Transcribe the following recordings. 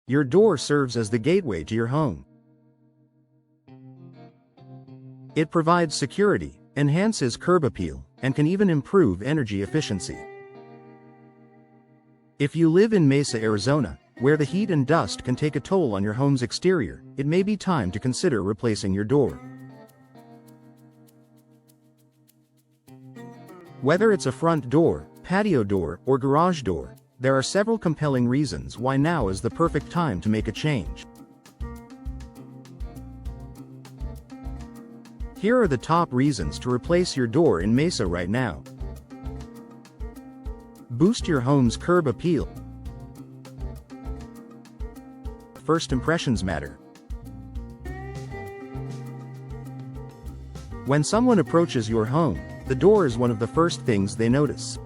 Your door serves as the gateway to your home. It provides security, enhances curb appeal, and can even improve energy efficiency. If you live in Mesa, Arizona, where the heat and dust can take a toll on your home's exterior, it may be time to consider replacing your door. Whether it's a front door, patio door, or garage door, there are several compelling reasons why now is the perfect time to make a change. Here are the top reasons to replace your door in Mesa right now. Boost your home's curb appeal. First impressions matter. When someone approaches your home, the door is one of the first things they notice.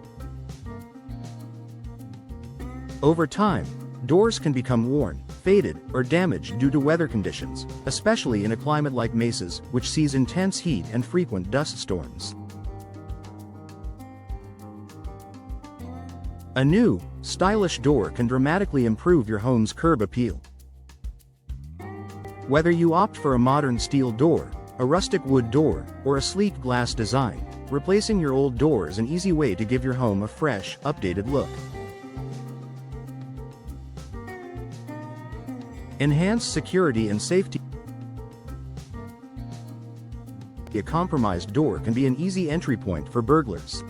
Over time, doors can become worn, faded, or damaged due to weather conditions, especially in a climate like Mesa's, which sees intense heat and frequent dust storms. A new, stylish door can dramatically improve your home's curb appeal. Whether you opt for a modern steel door, a rustic wood door, or a sleek glass design, replacing your old door is an easy way to give your home a fresh, updated look. Enhanced security and safety. A compromised door can be an easy entry point for burglars.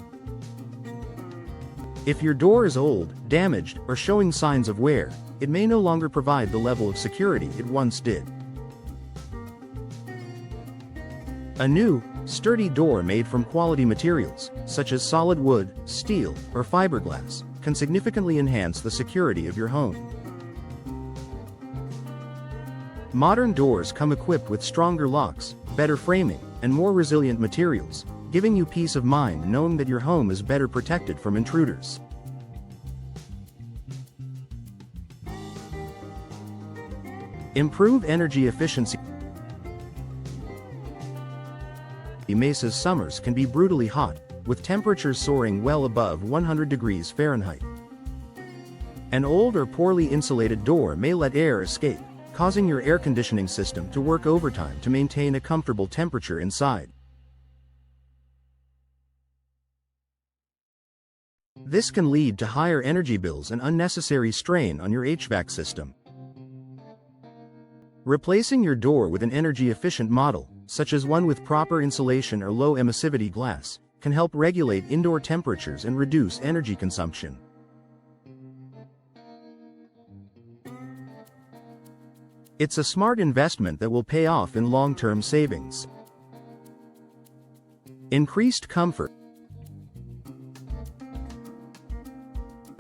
If your door is old, damaged, or showing signs of wear, it may no longer provide the level of security it once did. A new, sturdy door made from quality materials, such as solid wood, steel, or fiberglass, can significantly enhance the security of your home. Modern doors come equipped with stronger locks, better framing, and more resilient materials, giving you peace of mind knowing that your home is better protected from intruders. Improve energy efficiency. Mesa's summers can be brutally hot, with temperatures soaring well above 100 degrees Fahrenheit. An old or poorly insulated door may let air escape, causing your air conditioning system to work overtime to maintain a comfortable temperature inside. This can lead to higher energy bills and unnecessary strain on your HVAC system. Replacing your door with an energy-efficient model, such as one with proper insulation or low emissivity glass, can help regulate indoor temperatures and reduce energy consumption. It's a smart investment that will pay off in long-term savings. Increased comfort.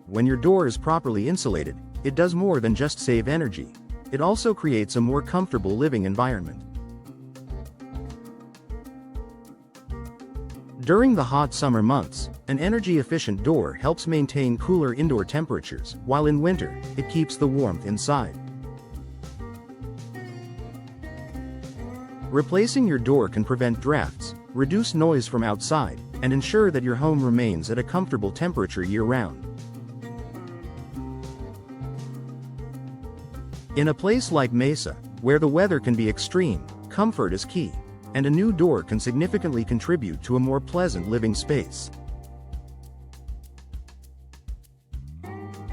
When your door is properly insulated, it does more than just save energy. It also creates a more comfortable living environment. During the hot summer months, an energy-efficient door helps maintain cooler indoor temperatures, while in winter, it keeps the warmth inside. Replacing your door can prevent drafts, reduce noise from outside, and ensure that your home remains at a comfortable temperature year-round. In a place like Mesa, where the weather can be extreme, comfort is key, and a new door can significantly contribute to a more pleasant living space.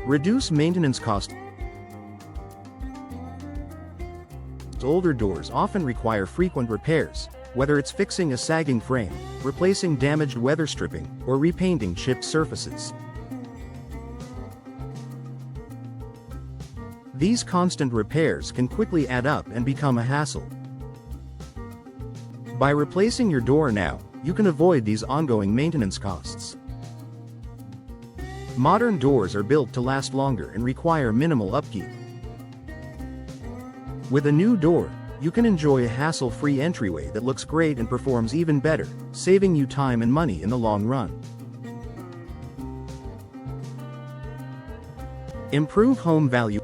Reduce maintenance costs. Older doors often require frequent repairs, whether it's fixing a sagging frame, replacing damaged weather stripping, or repainting chipped surfaces. These constant repairs can quickly add up and become a hassle. By replacing your door now, you can avoid these ongoing maintenance costs. Modern doors are built to last longer and require minimal upkeep. With a new door, you can enjoy a hassle-free entryway that looks great and performs even better, saving you time and money in the long run. Improve home value.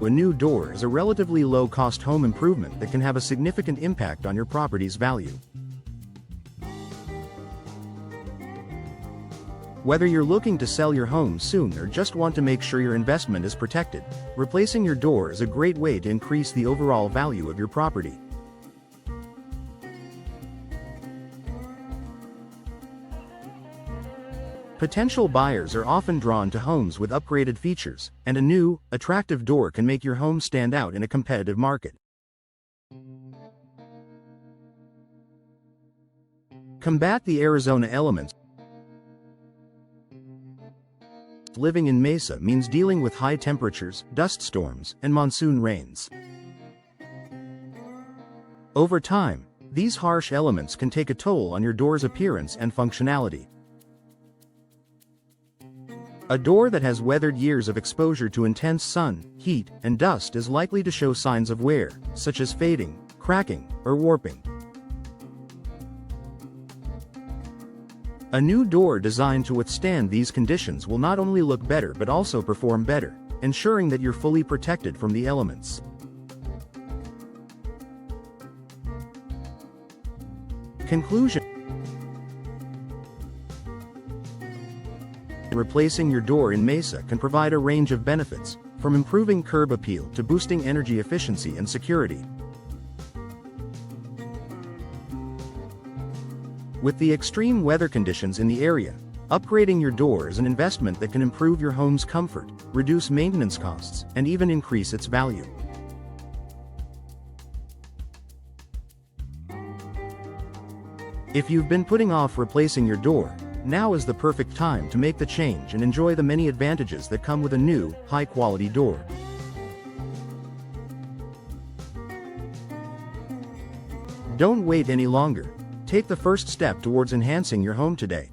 A new door is a relatively low-cost home improvement that can have a significant impact on your property's value. Whether you're looking to sell your home soon or just want to make sure your investment is protected, replacing your door is a great way to increase the overall value of your property. Potential buyers are often drawn to homes with upgraded features, and a new, attractive door can make your home stand out in a competitive market. Combat the Arizona elements. Living in Mesa means dealing with high temperatures, dust storms, and monsoon rains. Over time, these harsh elements can take a toll on your door's appearance and functionality. A door that has weathered years of exposure to intense sun, heat, and dust is likely to show signs of wear, such as fading, cracking, or warping. A new door designed to withstand these conditions will not only look better but also perform better, ensuring that you're fully protected from the elements. Conclusion. Replacing your door in Mesa can provide a range of benefits, from improving curb appeal to boosting energy efficiency and security. With the extreme weather conditions in the area, upgrading your door is an investment that can improve your home's comfort, reduce maintenance costs, and even increase its value. If you've been putting off replacing your door, now is the perfect time to make the change and enjoy the many advantages that come with a new, high-quality door. Don't wait any longer. Take the first step towards enhancing your home today.